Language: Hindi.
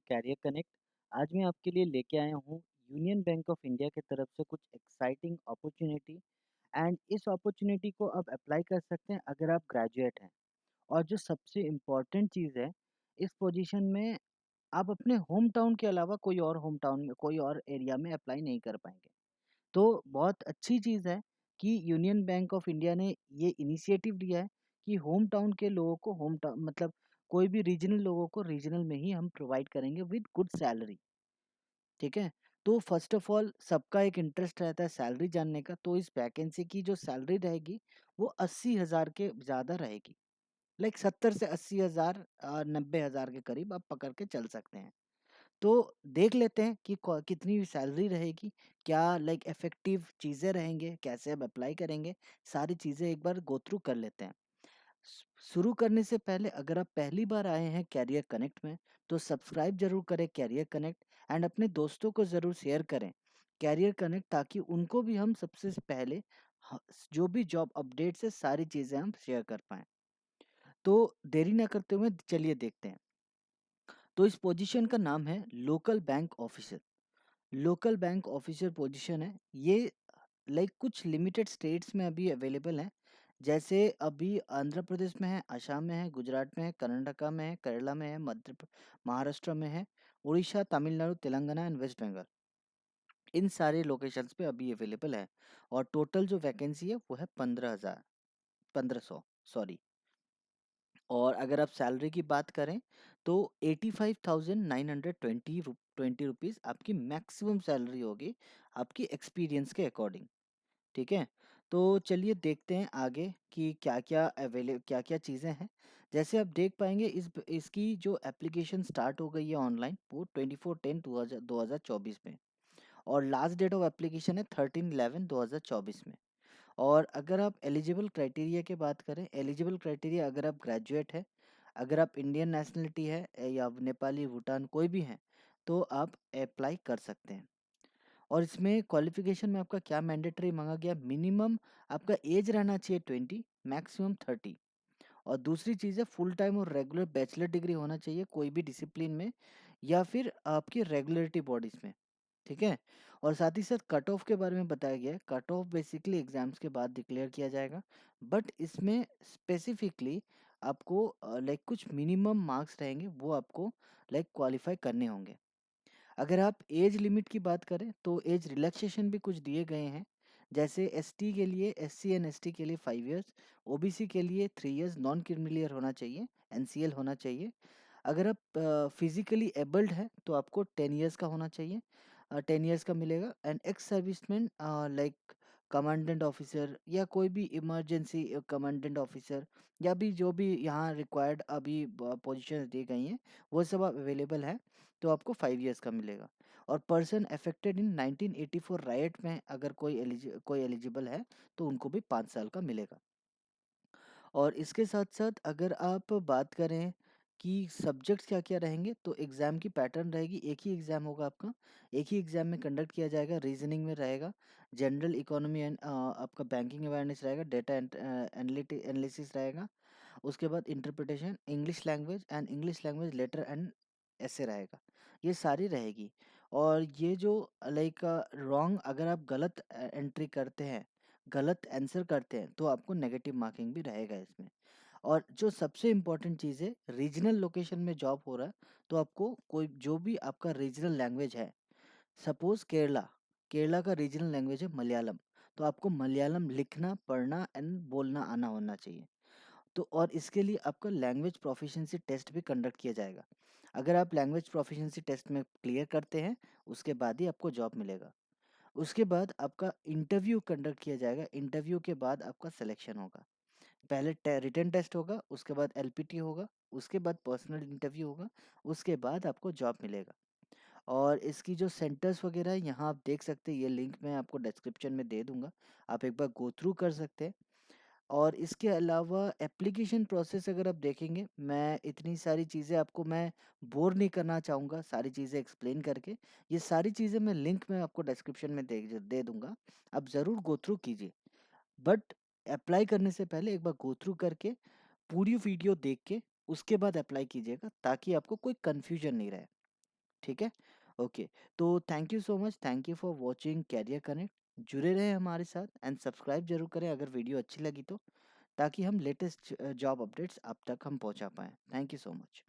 Career connect. आज मैं आपके लिए लेके आया हूँ यूनियन बैंक ऑफ इंडिया की तरफ से कुछ एक्साइटिंग अपॉर्चुनिटी। एंड इस अपॉर्चुनिटी को आप अप्लाई कर सकते हैं अगर आप ग्रेजुएट हैं। और जो सबसे इम्पोर्टेंट चीज़ है, इस पोजीशन में आप अपने होम टाउन के अलावा कोई और होम टाउन में कोई और एरिया में अप्लाई नहीं कर पाएंगे। तो बहुत अच्छी चीज़ है कि यूनियन बैंक ऑफ इंडिया ने ये इनिशिएटिव लिया है कि होम टाउन के लोगों को होम टाउन मतलब कोई भी रीजनल लोगों को रीजनल में ही हम प्रोवाइड करेंगे विद गुड सैलरी। ठीक है। तो फर्स्ट ऑफ ऑल सबका एक इंटरेस्ट रहता है सैलरी जानने का, तो इस वैकेंसी की जो सैलरी रहेगी वो 80,000 के ज़्यादा रहेगी। लाइक 70 से 80,000 90,000 के करीब आप पकड़ के चल सकते हैं। तो देख लेते हैं कि कितनी सैलरी रहेगी, क्या लाइक इफेक्टिव चीज़ें रहेंगे, कैसे अब अप्लाई करेंगे, सारी चीज़ें एक बार गो थ्रू कर लेते हैं। शुरू करने से पहले अगर आप पहली बार आए हैं कैरियर कनेक्ट में, तो सब्सक्राइब जरूर करें कैरियर कनेक्ट, एंड अपने दोस्तों को ज़रूर शेयर करें कैरियर कनेक्ट, ताकि उनको भी हम सबसे पहले ह- जो भी जॉब अपडेट्स है सारी चीज़ें हम शेयर कर पाएँ। तो देरी ना करते हुए चलिए देखते हैं। तो इस पोजीशन का नाम है local bank officer. Local bank officer position है ये। लाइक कुछ लिमिटेड स्टेट्स में अभी अवेलेबल है। जैसे अभी आंध्र प्रदेश में है, असम में है, गुजरात में है, कर्नाटका में है, केरला में है, महाराष्ट्र में है, उड़ीसा, तमिलनाडु, तेलंगाना एंड वेस्ट बंगाल। इन सारे लोकेशंस पे अभी अवेलेबल है। और टोटल जो वैकेंसी है वो है 15,000, 1500, सॉरी। और अगर आप सैलरी की बात करें तो 85,920 रुपीज़ आपकी मैक्सिमम सैलरी होगी, आपकी एक्सपीरियंस के अकॉर्डिंग। ठीक है। तो चलिए देखते हैं आगे कि क्या क्या चीज़ें हैं। जैसे आप देख पाएंगे इसकी जो एप्लीकेशन स्टार्ट हो गई है ऑनलाइन वो 24/10/2024 में। और लास्ट डेट ऑफ एप्लीकेशन है 13/11/2024 में। और अगर आप एलिजिबल क्राइटेरिया की बात करें, एलिजिबल क्राइटेरिया अगर आप ग्रेजुएट है, अगर आप इंडियन नेशनलिटी है या नेपाली, भूटान कोई भी हैं, तो आप अप्लाई कर सकते हैं। और इसमें क्वालिफिकेशन में आपका क्या मैंडेटरी मांगा गया, मिनिमम आपका एज रहना चाहिए 20, मैक्सिमम 30। और दूसरी चीज़ है फुल टाइम और रेगुलर बैचलर डिग्री होना चाहिए कोई भी डिसिप्लिन में, या फिर आपकी रेगुलरिटी बॉडीज में। ठीक है। और साथ ही साथ कट ऑफ के बारे में बताया गया है। कट ऑफ बेसिकली एग्जाम्स के बाद डिक्लेयर किया जाएगा, बट इसमें स्पेसिफिकली आपको लाइक कुछ मिनिमम मार्क्स रहेंगे वो आपको लाइक क्वालिफाई करने होंगे। अगर आप एज लिमिट की बात करें तो एज रिलैक्सेशन भी कुछ दिए गए हैं। जैसे एसटी के लिए, एससी एंड एसटी के लिए 5 इयर्स, ओबीसी के लिए 3 इयर्स, नॉन क्रिमिलियर होना चाहिए, एनसीएल होना चाहिए। अगर आप फिजिकली एबल्ड है तो आपको 10 इयर्स का होना चाहिए, 10 इयर्स का मिलेगा। And ex serviceman like commandant officer या कोई भी इमरजेंसी कमांडेंट ऑफिसर, या भी जो भी यहाँ रिक्वायर्ड अभी पोजीशन दी गई हैं वो सब अवेलेबल है, तो आपको 5 इयर्स का मिलेगा। और पर्सन अफेक्टेड इन 1984 राइट में अगर कोई एलिजिबल है तो उनको भी 5 साल का मिलेगा। और इसके साथ साथ अगर आप बात करें कि सब्जेक्ट्स क्या क्या रहेंगे, तो एग्ज़ाम की पैटर्न रहेगी, एक ही एग्ज़ाम होगा आपका, एक ही एग्ज़ाम में कंडक्ट किया जाएगा। रीजनिंग में रहेगा, जनरल इकोनॉमी एंड आपका बैंकिंग अवेयरनेस रहेगा, डेटा एनालिसिस रहेगा। उसके बाद interpretation, English language and English language letter and ऐसे रहेगा। ये सारी रहेगी। और ये जो लाइक रॉन्ग अगर आप गलत एंट्री करते हैं, गलत आंसर करते हैं, तो आपको नेगेटिव मार्किंग भी रहेगा इसमें। और जो सबसे इम्पोर्टेंट चीज़ है, रीजनल लोकेशन में जॉब हो रहा है, तो आपको कोई जो भी आपका रीजनल लैंग्वेज है, सपोज केरला, केरला का रीजनल लैंग्वेज है मलयालम, तो आपको मलयालम लिखना, पढ़ना एंड बोलना आना होना चाहिए। तो और इसके लिए आपका लैंग्वेज प्रोफिशिएंसी टेस्ट भी कंडक्ट किया जाएगा। अगर आप लैंग्वेज प्रोफिशिएंसी टेस्ट में क्लियर करते हैं, उसके बाद ही आपको जॉब मिलेगा। उसके बाद आपका इंटरव्यू कंडक्ट किया जाएगा, इंटरव्यू के बाद आपका सिलेक्शन होगा। पहले रिटन टेस्ट होगा, उसके बाद एलपीटी होगा, उसके बाद पर्सनल इंटरव्यू होगा, उसके बाद आपको जॉब मिलेगा। और इसकी जो सेंटर्स वगैरह है यहाँ आप देख सकते हैं, ये लिंक मैं आपको डिस्क्रिप्शन में दे दूंगा, आप एक बार गो थ्रू कर सकते हैं। और इसके अलावा एप्लीकेशन प्रोसेस अगर आप देखेंगे, मैं इतनी सारी चीज़ें आपको मैं बोर नहीं करना चाहूँगा सारी चीज़ें एक्सप्लेन करके। ये सारी चीज़ें मैं लिंक में आपको डिस्क्रिप्शन में दे दे दूंगा, आप ज़रूर गो थ्रू कीजिए। बट अप्लाई करने से पहले एक बार गो थ्रू करके पूरी वीडियो देख के उसके बाद अप्लाई कीजिएगा, ताकि आपको कोई कन्फ्यूजन नहीं रहे। ठीक है? ओके, तो thank you so much, thank you for watching career connect. जुड़े रहें हमारे साथ एंड सब्सक्राइब ज़रूर करें अगर वीडियो अच्छी लगी तो, ताकि हम लेटेस्ट जॉब अपडेट्स आप तक हम पहुँचा पाएँ। Thank you so much.